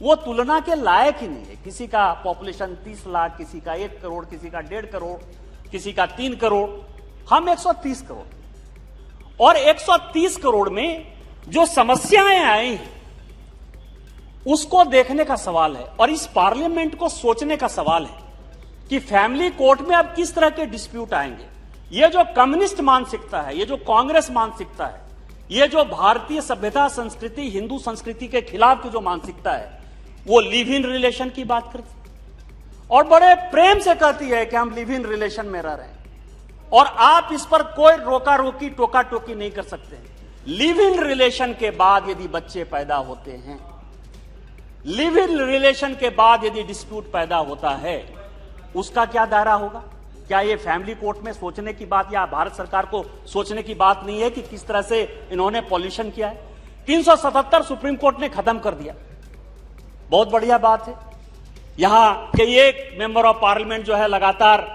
वो तुलना के लायक ही नहीं है। किसी का पॉपुलेशन 30 लाख, किसी का 1 करोड़, किसी का 1.5 करोड़, किसी का 3 करोड़, हम 130 करोड़। और 130 करोड़ में जो समस्याएं आई हैं उसको देखने का सवाल है, और इस पार्लियामेंट को सोचने का सवाल है कि फैमिली कोर्ट में अब किस तरह के डिस्प्यूट आएंगे। ये जो कम्युनिस्ट मानसिकता है, ये जो कांग्रेस मानसिकता है, ये जो भारतीय सभ्यता, संस्कृति, हिंदू संस्कृति के खिलाफ की जो मानसिकता है, वो लिव इन रिलेशन की बात करती है और बड़े प्रेम से कहती है कि हम लिव इन रिलेशन में रह रहे हैं, और आप इस पर कोई रोका रोकी, टोका टोकी नहीं कर सकते। लिव इन रिलेशन के बाद यदि बच्चे पैदा होते हैं, लिव इन रिलेशन के बाद यदि डिस्प्यूट पैदा होता है, उसका क्या दायरा होगा? क्या ये फैमिली कोर्ट में सोचने की बात या भारत सरकार को सोचने की बात नहीं है कि किस तरह से इन्होंने पॉल्यूशन किया है? 377 सुप्रीम कोर्ट ने खत्म कर दिया, बहुत बढ़िया बात है। यहां के एक मेंबर ऑफ पार्लियामेंट जो है लगातार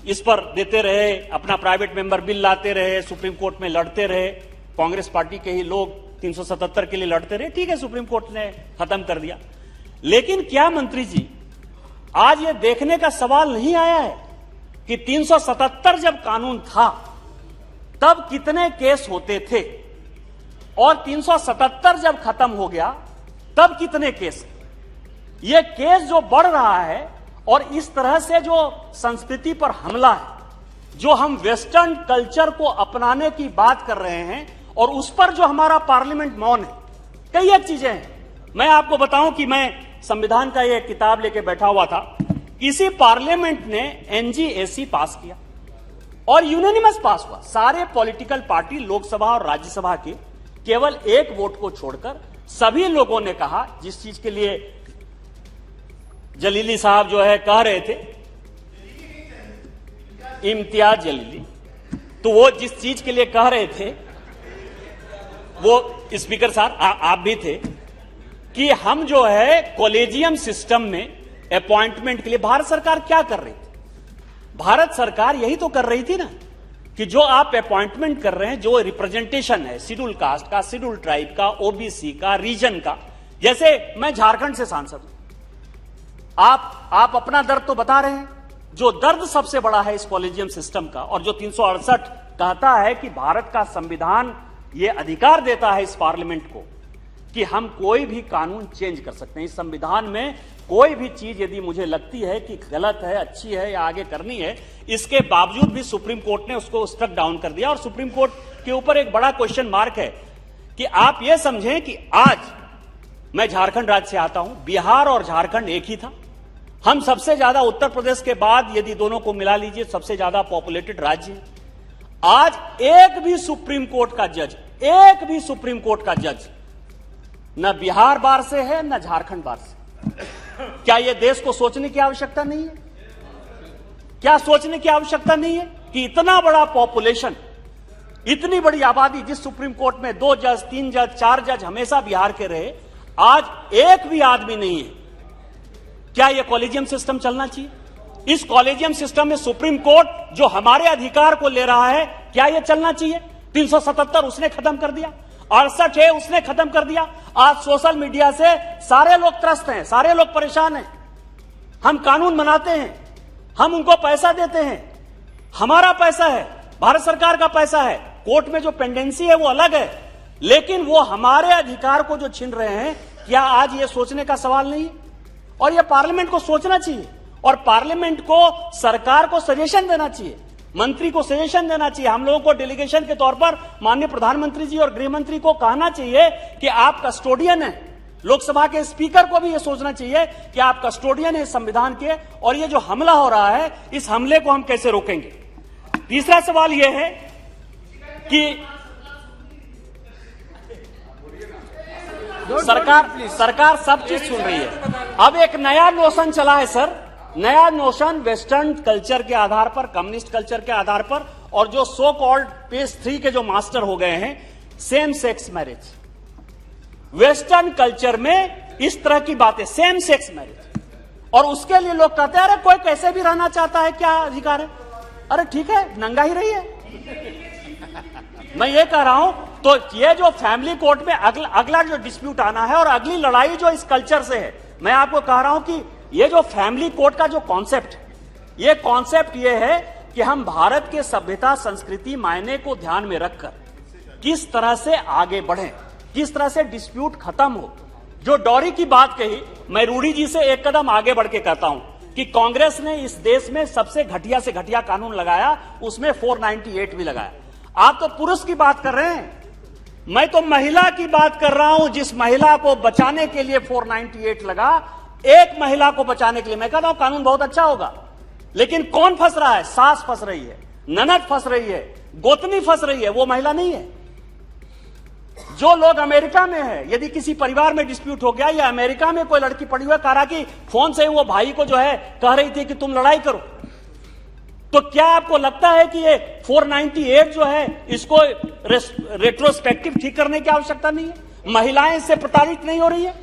इस पर देते रहे, अपना प्राइवेट मेंबर बिल लाते रहे, सुप्रीम कोर्ट में लड़ते रहे, कांग्रेस पार्टी के ही लोग 377 के लिए लड़ते रहे, ठीक है, सुप्रीम कोर्ट ने खत्म कर दिया। लेकिन क्या मंत्री जी, आज ये देखने का सवाल नहीं आया है कि 377 जब कानून था तब कितने केस होते थे, और 377 जब खत्म हो गया तब कितने केस? ये केस जो बढ़ रहा है और इस तरह से जो संस्कृति पर हमला है, जो हम वेस्टर्न कल्चर को अपनाने की बात कर रहे हैं और उस पर जो हमारा पार्लियामेंट मौन है, कई एक चीजें हैं। मैं आपको बताऊं कि मैं संविधान का ये किताब लेके बैठा हुआ था, इसी पार्लियामेंट ने एनजीएसी पास किया और यूनानिमस पास हुआ। सारे पॉलिटिकल पार्टी, लोकसभा और राज्यसभा के केवल एक वोट को छोड़कर सभी लोगों ने कहा, जिस चीज के लिए जलीली साहब जो है कह रहे थे, इम्तियाज जलीली, तो वो जिस चीज के लिए कह रहे थे, वो स्पीकर साहब आप भी थे, कि हम जो है कॉलेजियम सिस्टम में अपॉइंटमेंट के लिए भारत सरकार क्या कर रही थी? भारत सरकार यही तो कर रही थी ना कि जो आप अपॉइंटमेंट कर रहे हैं, जो रिप्रेजेंटेशन है शेड्यूल कास्ट का, शेड्यूल ट्राइब का, ओबीसी का, रीजन का, जैसे मैं झारखंड से सांसद हूं, आप अपना दर्द तो बता रहे हैं, जो दर्द सबसे बड़ा है इस कॉलेजियम सिस्टम का, और जो 368 कहता है कि भारत का संविधान ये अधिकार देता है इस पार्लियामेंट को कि हम कोई भी कानून चेंज कर सकते हैं। इस संविधान में कोई भी चीज यदि मुझे लगती है कि गलत है, अच्छी है या आगे करनी है, इसके बावजूद भी सुप्रीम कोर्ट ने उसको स्ट्रक डाउन कर दिया। और सुप्रीम कोर्ट के ऊपर एक बड़ा क्वेश्चन मार्क है कि आप यह समझें कि आज मैं झारखंड राज्य से आता हूं, बिहार और झारखंड एक ही था, हम सबसे ज्यादा उत्तर प्रदेश के बाद यदि दोनों को मिला लीजिए सबसे ज्यादा पॉपुलेटेड राज्य है। आज एक भी सुप्रीम कोर्ट का जज न बिहार बार से है न झारखंड बार से। क्या यह देश को सोचने की आवश्यकता नहीं है? क्या सोचने की आवश्यकता नहीं है कि इतना बड़ा पॉपुलेशन, इतनी बड़ी आबादी, जिस सुप्रीम कोर्ट में 2 जज, 3 जज, 4 जज हमेशा बिहार के रहे, आज एक भी आदमी नहीं है। क्या यह कॉलेजियम सिस्टम चलना चाहिए? इस कॉलेजियम सिस्टम में सुप्रीम कोर्ट जो हमारे अधिकार को ले रहा है, क्या यह चलना चाहिए? 377 उसने खत्म कर दिया, 68 है उसने खत्म कर दिया। आज सोशल मीडिया से सारे लोग त्रस्त हैं, सारे लोग परेशान हैं। हम कानून बनाते हैं, हम उनको पैसा देते हैं, हमारा पैसा है, भारत सरकार का पैसा है, कोर्ट में जो पेंडेंसी है वो अलग है, लेकिन वो हमारे अधिकार को जो छीन रहे हैं, क्या आज ये सोचने का सवाल नहीं है? और ये पार्लियामेंट को सोचना चाहिए, और पार्लियामेंट को सरकार को सजेशन देना चाहिए, मंत्री को सजेशन देना चाहिए। हम लोगों को डेलीगेशन के तौर पर माननीय प्रधानमंत्री जी और गृह मंत्री को कहना चाहिए कि आप कस्टोडियन हैं। लोकसभा के स्पीकर को भी यह सोचना चाहिए कि आप कस्टोडियन हैं इस संविधान के, और ये जो हमला हो रहा है, इस हमले को हम कैसे रोकेंगे? तीसरा सवाल यह है कि सरकार सब चीज सुन रही है। अब एक नया नोशन चला है सर, नया नोशन वेस्टर्न कल्चर के आधार पर, कम्युनिस्ट कल्चर के आधार पर, और जो सो कॉल्ड पेज 3 के जो मास्टर हो गए हैं, same sex marriage. Western culture में इस तरह की बातें, सेम सेक्स मैरिज, और उसके लिए लोग कहते हैं अरे कोई कैसे भी रहना चाहता है, क्या अधिकार है? अरे ठीक है, नंगा ही रही है। मैं ये कह रहा हूं तो ये जो फैमिली कोर्ट में अगला जो डिस्प्यूट आना है और अगली लड़ाई जो इस कल्चर से है, मैं आपको कह रहा हूं कि ये जो फैमिली कोर्ट का जो कॉन्सेप्ट, ये कॉन्सेप्ट ये है कि हम भारत के सभ्यता संस्कृति मायने को ध्यान में रखकर किस तरह से आगे बढ़ें, किस तरह से डिस्प्यूट खत्म हो। जो डॉरी की बात कही, मैं रूडी जी से एक कदम आगे बढ़ के कहता हूं कि कांग्रेस ने इस देश में सबसे घटिया से घटिया कानून लगाया, उसमें 498 भी लगाया। आप तो पुरुष की बात कर रहे हैं, मैं तो महिला की बात कर रहा हूं। जिस महिला को बचाने के लिए 498 लगा, एक महिला को बचाने के लिए, मैं कहता हूं कानून बहुत अच्छा होगा, लेकिन कौन फंस रहा है? सास फंस रही है, ननद फंस रही है, गोतनी फंस रही है, वो महिला नहीं है। जो लोग अमेरिका में है, यदि किसी परिवार में डिस्प्यूट हो गया या अमेरिका में कोई लड़की पड़ी हुई है, कह रहा कि फोन से वो भाई को जो है कह रही थी कि तुम लड़ाई करो, तो क्या आपको लगता है कि ये 498 जो है इसको रेट्रोस्पेक्टिव ठीक करने की आवश्यकता नहीं है? महिलाएं इससे प्रताड़ित नहीं हो रही है?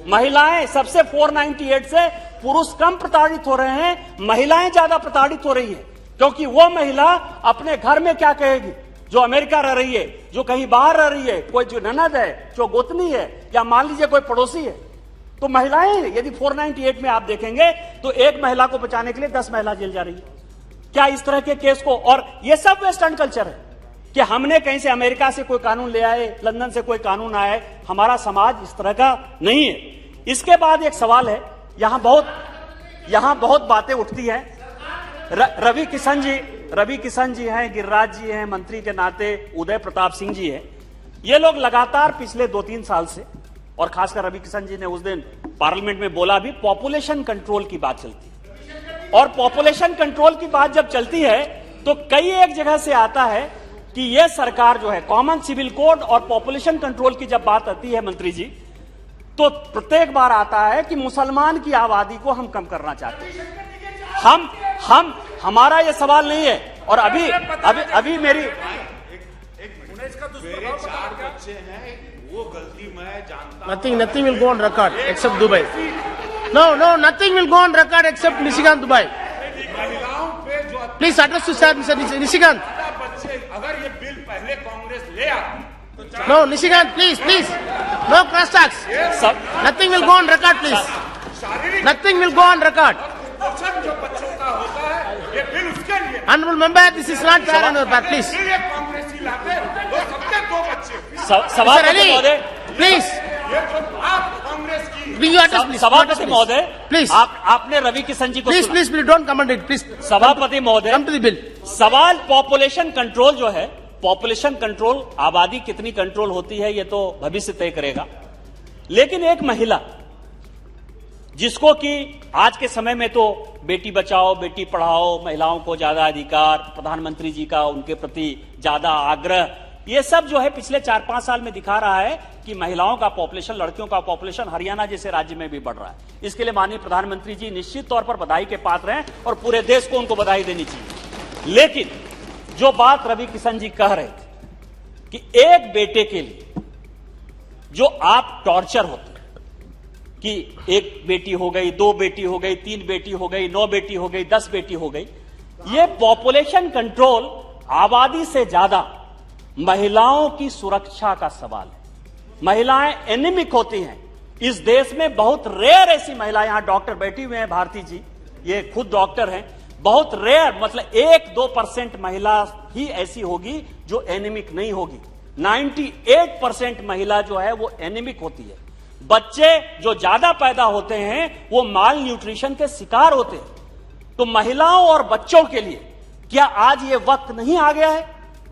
महिलाएं सबसे 498 से पुरुष कम प्रताड़ित हो रहे हैं, महिलाएं ज्यादा प्रताड़ित हो रही है, क्योंकि वो महिला अपने घर में क्या कहेगी जो अमेरिका रह रही है, जो कहीं बाहर रह रही है, कोई जो ननद है, जो गोतनी है, या मान लीजिए कोई पड़ोसी है। तो महिलाएं यदि 498 में आप देखेंगे तो एक महिला को बचाने के लिए 10 महिला जेल जा रही है। क्या इस तरह के केस को, और ये सब वेस्टर्न कल्चर है कि हमने कहीं से अमेरिका से कोई कानून ले आए, लंदन से कोई कानून आए, हमारा समाज इस तरह का नहीं है। इसके बाद एक सवाल है, यहां बहुत बातें उठती हैं। रवि किशन जी हैं, गिरिराज जी हैं, मंत्री के नाते उदय प्रताप सिंह जी हैं। ये लोग लगातार पिछले 2-3 साल से, और खासकर रवि किशन जी ने उस दिन पार्लियामेंट में बोला भी, पॉपुलेशन कंट्रोल की बात चलती है। और पॉपुलेशन कंट्रोल की बात जब चलती है तो कई एक जगह से आता है कि यह सरकार जो है, कॉमन सिविल कोड और पॉपुलेशन कंट्रोल की जब बात आती है मंत्री जी, तो प्रत्येक बार आता है कि मुसलमान की आबादी को हम कम करना चाहते हैं। हमारा यह सवाल नहीं है। और अभी मेरे 4 बच्चे हैं, वो गलती मैं जानता हूं। Nothing will go on record except Dubai. No, nothing will go on record except Nishikant Dubai. महिलाओं पे जो Please address to Sir Nishikant. बच्चे, अगर ये बिल पहले कांग्रेस ले आती तो No, Nishikant, please. No cross talks. Nothing will go on record, please. शारीरिक Nothing will go on record. पोषण जो बच्चों का होता है, ये बिल उसके लिए। Honorable member, this is not fair on your part, please. ये कांग्रेसी लाते, वो सबके 2 बच्चे। सभापति महोदय, Please. ये जो आप कांग्रेस की Bring your address, please. सभापति महोदय, Please. आपने रवि किशन जी को Please, don't comment it, please. सभापति महोदय, Come to the bill. सवाल पॉपुलेशन कंट्रोल जो है, पॉपुलेशन कंट्रोल, आबादी कितनी कंट्रोल होती है ये तो भविष्य तय करेगा, लेकिन एक महिला जिसको कि आज के समय में तो बेटी बचाओ बेटी पढ़ाओ, महिलाओं को ज्यादा अधिकार, प्रधानमंत्री जी का उनके प्रति ज्यादा आग्रह, ये सब जो है पिछले 4-5 साल में दिखा रहा है कि महिलाओं का पॉपुलेशन, लड़कियों का पॉपुलेशन हरियाणा जैसे राज्य में भी बढ़ रहा है। इसके लिए माननीय प्रधानमंत्री जी निश्चित तौर पर बधाई के पात्र हैं और पूरे देश को उनको बधाई देनी चाहिए। लेकिन जो बात रवि किशन जी कह रहे थे कि एक बेटे के लिए जो आप टॉर्चर होते कि एक बेटी हो गई, 2 बेटी हो गई, 3 बेटी हो गई, 9 बेटी हो गई, 10 बेटी हो गई, ये पॉपुलेशन कंट्रोल आबादी से ज्यादा महिलाओं की सुरक्षा का सवाल है। महिलाएं एनीमिक होती हैं इस देश में, बहुत रेयर ऐसी महिलाएं, यहां डॉक्टर बैठी हुए हैं भारती जी, ये खुद डॉक्टर हैं, बहुत रेयर, मतलब 1-2% महिला ही ऐसी होगी जो एनीमिक नहीं होगी। 98% महिला जो है वो एनीमिक होती है। बच्चे जो ज्यादा पैदा होते हैं वो माल न्यूट्रिशन के शिकार होते हैं। तो महिलाओं और बच्चों के लिए क्या आज ये वक्त नहीं आ गया है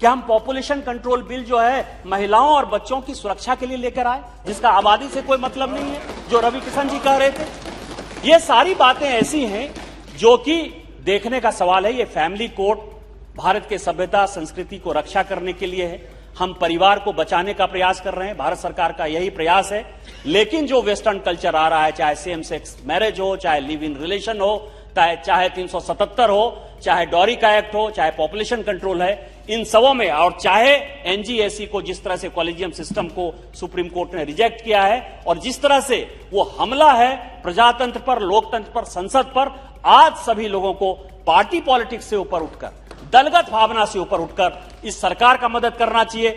कि हम पॉपुलेशन कंट्रोल बिल जो है महिलाओं और बच्चों की सुरक्षा के लिए लेकर आए, जिसका आबादी से कोई मतलब नहीं है, जो रवि किशन जी कह रहे थे। ये सारी बातें ऐसी हैं जो कि देखने का सवाल है। ये फैमिली कोर्ट भारत के सभ्यता संस्कृति को रक्षा करने के लिए है। हम परिवार को बचाने का प्रयास कर रहे हैं, भारत सरकार का यही प्रयास है। लेकिन जो वेस्टर्न कल्चर आ रहा है, चाहे सेम सेक्स मैरिज हो, चाहे लिव इन रिलेशन हो, चाहे 377 हो, चाहे डॉरी का एक्ट हो, चाहे पॉपुलेशन कंट्रोल है, इन सबों में, और चाहे एनजीएसी को जिस तरह से कॉलेजियम सिस्टम को सुप्रीम कोर्ट ने रिजेक्ट किया है, और जिस तरह से वो हमला है प्रजातंत्र पर, लोकतंत्र पर, संसद पर, आज सभी लोगों को पार्टी पॉलिटिक्स से ऊपर उठकर, दलगत भावना से ऊपर उठकर इस सरकार का मदद करना चाहिए।